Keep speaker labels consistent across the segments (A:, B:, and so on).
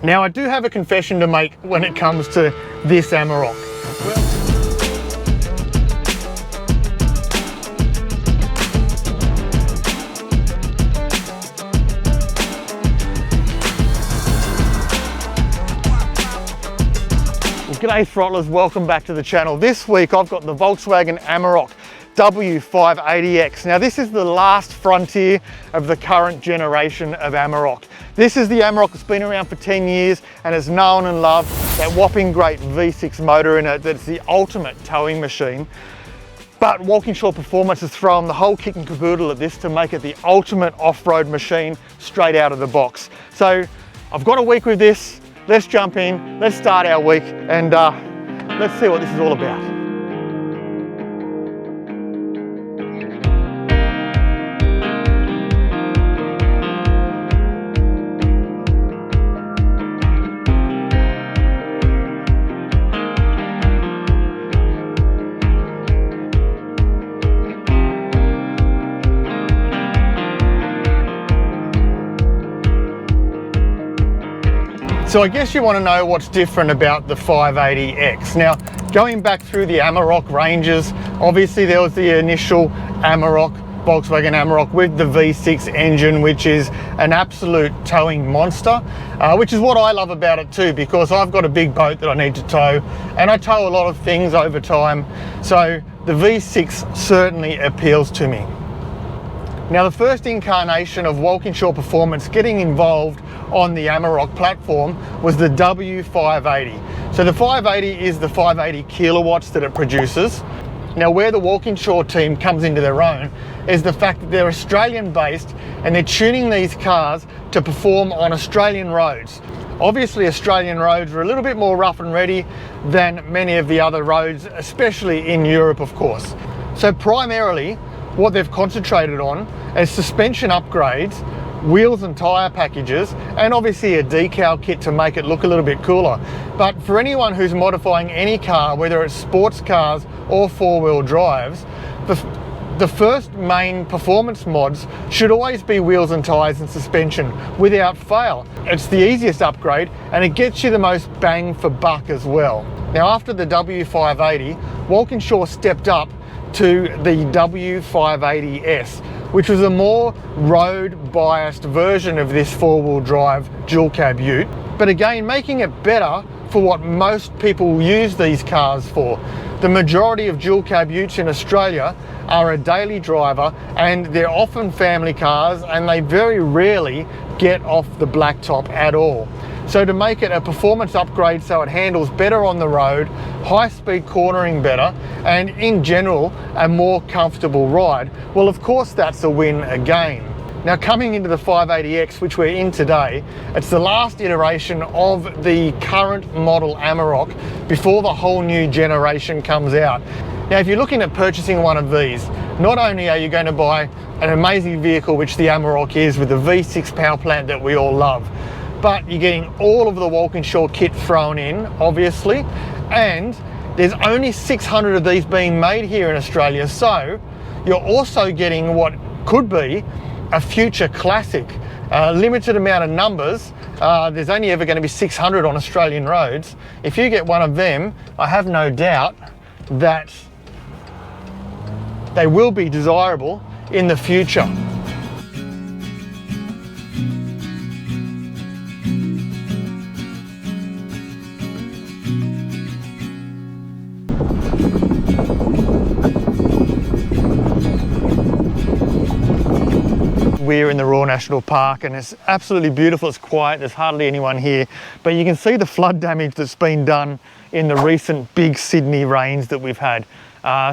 A: Now I do have a confession to make when it comes to this Amarok. G'day throttlers, welcome back to the channel. This week I've got the Volkswagen Amarok W580X. Now this is the last frontier of the current generation of Amarok. This is the Amarok that's been around for 10 years and is known and loved. That whopping great V6 motor in it, that's the ultimate towing machine. But Walkinshaw Performance has thrown the whole kit and caboodle at this to make it the ultimate off-road machine straight out of the box. So I've got a week with this. Let's jump in, let's start our week, and let's see what this is all about. So I guess you want to know what's different about the 580X. Now, going back through the Amarok ranges, obviously there was the initial Amarok, Volkswagen Amarok with the V6 engine, which is an absolute towing monster, which is what I love about it too, because I've got a big boat that I need to tow, and I tow a lot of things over time. So the V6 certainly appeals to me. Now, the first incarnation of Walkinshaw Performance getting involved on the Amarok platform was the W580. So the 580 is the 580 kilowatts that it produces. Now, where the Walkinshaw team comes into their own is the fact that they're Australian based and they're tuning these cars to perform on Australian roads. Obviously, Australian roads are a little bit more rough and ready than many of the other roads, especially in Europe, of course. So primarily, what they've concentrated on is suspension upgrades, wheels and tyre packages, and obviously a decal kit to make it look a little bit cooler. But for anyone who's modifying any car, whether it's sports cars or four-wheel drives, the first main performance mods should always be wheels and tyres and suspension without fail. It's the easiest upgrade and it gets you the most bang for buck as well. Now, after the W580, Walkinshaw stepped up to the W580S, which was a more road biased version of this four-wheel drive dual cab ute, but again making it better for what most people use these cars for. The majority of dual cab utes in Australia are a daily driver, and they're often family cars, and they very rarely get off the blacktop at all. So to make it a performance upgrade so it handles better on the road, high-speed cornering better, and in general, a more comfortable ride, well, of course, that's a win again. Now, coming into the 580X, which we're in today, it's the last iteration of the current model Amarok before the whole new generation comes out. Now, if you're looking at purchasing one of these, not only are you going to buy an amazing vehicle, which the Amarok is, with the V6 power plant that we all love, but you're getting all of the Walkinshaw kit thrown in, obviously, and there's only 600 of these being made here in Australia, so you're also getting what could be a future classic. Limited amount of numbers, there's only ever going to be 600 on Australian roads. If you get one of them, I have no doubt that they will be desirable in the future. We're in the Royal National Park and it's absolutely beautiful. It's quiet, there's hardly anyone here, but you can see the flood damage that's been done in the recent big Sydney rains that we've had.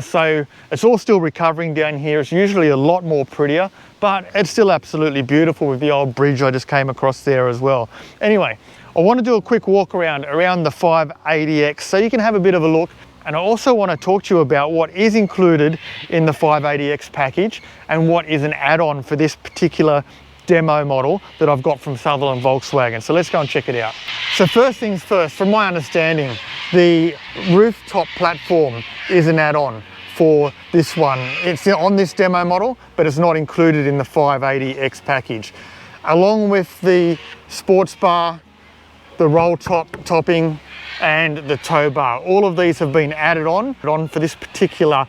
A: So it's all still recovering down here. It's usually a lot more prettier, but it's still absolutely beautiful with the old bridge I just came across there as well. Anyway, I want to do a quick walk around the 580X so you can have a bit of a look. And I also want to talk to you about what is included in the 580X package and what is an add-on for this particular demo model that I've got from Sutherland Volkswagen. So let's go and check it out. So first things first, from my understanding, the rooftop platform is an add-on for this one. It's on this demo model, but it's not included in the 580X package. Along with the sports bar, the roll topping, and the tow bar. All of these have been added on for this particular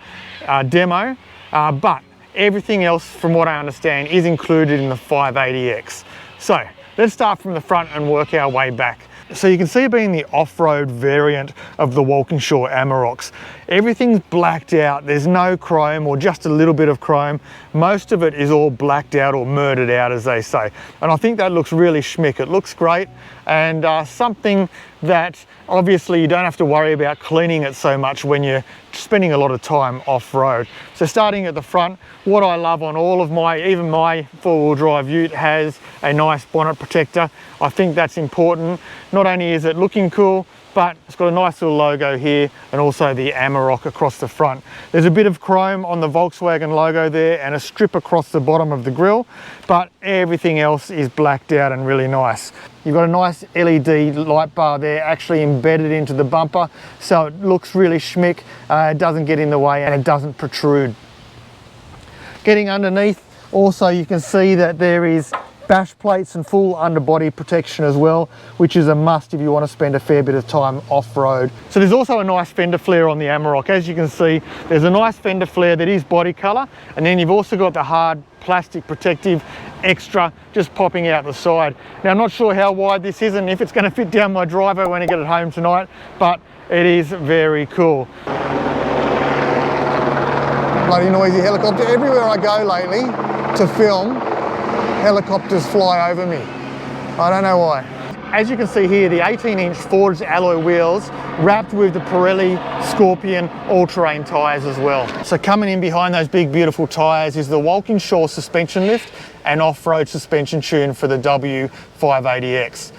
A: demo, but everything else, from what I understand, is included in the 580X. So let's start from the front and work our way back. So you can see, being the off-road variant of the Walkinshaw Amaroks, everything's blacked out. There's no chrome, or just a little bit of chrome. Most of it is all blacked out, or murdered out, as they say. And I think that looks really schmick. It looks great, and something that obviously you don't have to worry about cleaning it so much when you're spending a lot of time off-road. So starting at the front, what I love on all of even my four-wheel drive ute has a nice bonnet protector. I think that's important. Not only is it looking cool, but it's got a nice little logo here, and also the Amarok across the front. There's a bit of chrome on the Volkswagen logo there, and a strip across the bottom of the grille, but everything else is blacked out and really nice. You've got a nice LED light bar there, actually embedded into the bumper, so it looks really schmick. It doesn't get in the way, and it doesn't protrude. Getting underneath, also you can see that there is bash plates and full underbody protection as well, which is a must if you want to spend a fair bit of time off-road. So there's also a nice fender flare on the Amarok. As you can see, there's a nice fender flare that is body colour, and then you've also got the hard plastic protective extra just popping out the side. Now, I'm not sure how wide this is and if it's going to fit down my driveway when I get it home tonight, but it is very cool. Bloody noisy helicopter. Everywhere I go lately to film, helicopters fly over me. I don't know why. As you can see here, the 18-inch forged alloy wheels wrapped with the Pirelli Scorpion all-terrain tyres as well. So coming in behind those big beautiful tyres is the Walkinshaw suspension lift and off-road suspension tune for the W580X.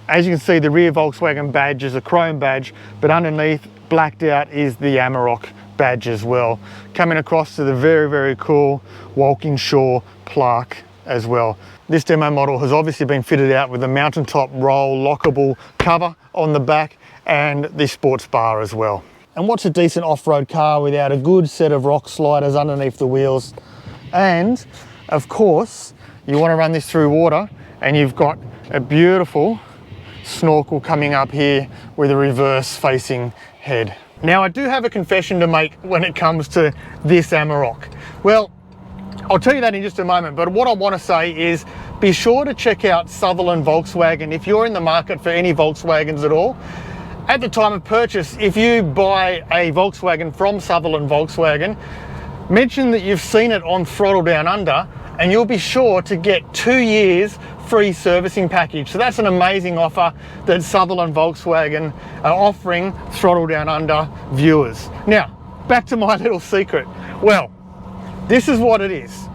A: As you can see, the rear Volkswagen badge is a chrome badge, but underneath, blacked out, is the Amarok badge as well. Coming across to the very, very cool Walkinshaw plaque as well. This demo model has obviously been fitted out with a mountaintop roll lockable cover on the back, and the sports bar as well. And what's a decent off-road car without a good set of rock sliders underneath the wheels? And of course, you want to run this through water, and you've got a beautiful snorkel coming up here with a reverse facing head. Now, I do have a confession to make when it comes to this Amarok. Well, I'll tell you that in just a moment, but what I want to say is be sure to check out Sutherland Volkswagen if you're in the market for any Volkswagens at all. At the time of purchase, if you buy a Volkswagen from Sutherland Volkswagen, mention that you've seen it on Throttle Downunder, and you'll be sure to get 2 years free servicing package. So that's an amazing offer that Sutherland Volkswagen are offering Throttle Downunder viewers. Now, back to my little secret. Well, this is what it is.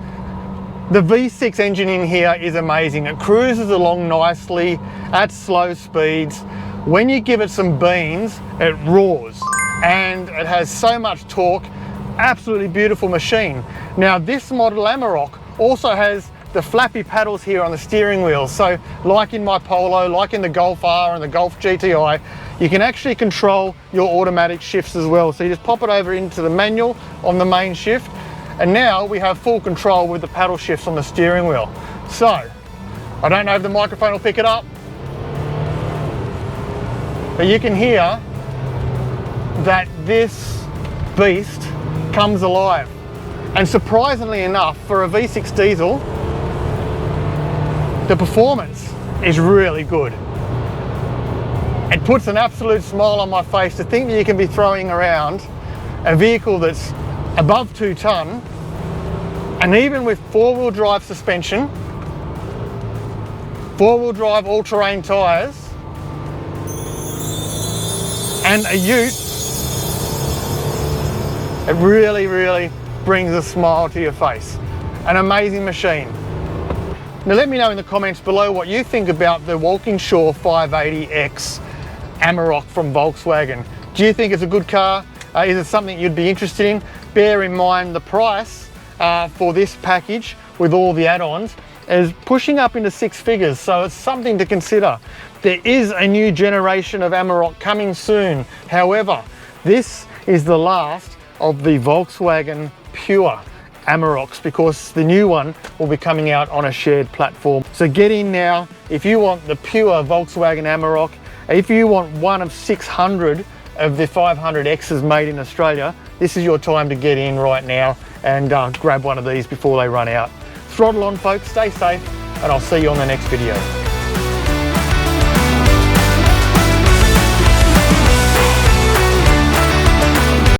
A: The V6 engine in here is amazing. It cruises along nicely at slow speeds. When you give it some beans, it roars, and it has so much torque. Absolutely beautiful machine. Now, this model Amarok also has the flappy paddles here on the steering wheel. So like in my Polo, like in the Golf R and the Golf GTI, you can actually control your automatic shifts as well. So you just pop it over into the manual on the main shift, and now we have full control with the paddle shifts on the steering wheel. So, I don't know if the microphone will pick it up, but you can hear that this beast comes alive. And surprisingly enough, for a V6 diesel, the performance is really good. It puts an absolute smile on my face to think that you can be throwing around a vehicle that's above 2 ton, and even with four-wheel drive suspension, four-wheel drive all-terrain tyres, and a ute, it really, really brings a smile to your face. An amazing machine. Now let me know in the comments below what you think about the Walkinshaw 580X Amarok from Volkswagen. Do you think it's a good car? Is it something you'd be interested in? Bear in mind the price for this package with all the add-ons is pushing up into 6 figures, so it's something to consider. There is a new generation of Amarok coming soon. However, this is the last of the Volkswagen Pure Amaroks, because the new one will be coming out on a shared platform. So get in now if you want the pure Volkswagen Amarok. If you want one of 600 of the 500Xs made in Australia, this is your time to get in right now and grab one of these before they run out. Throttle on, folks, stay safe, and I'll see you on the next video.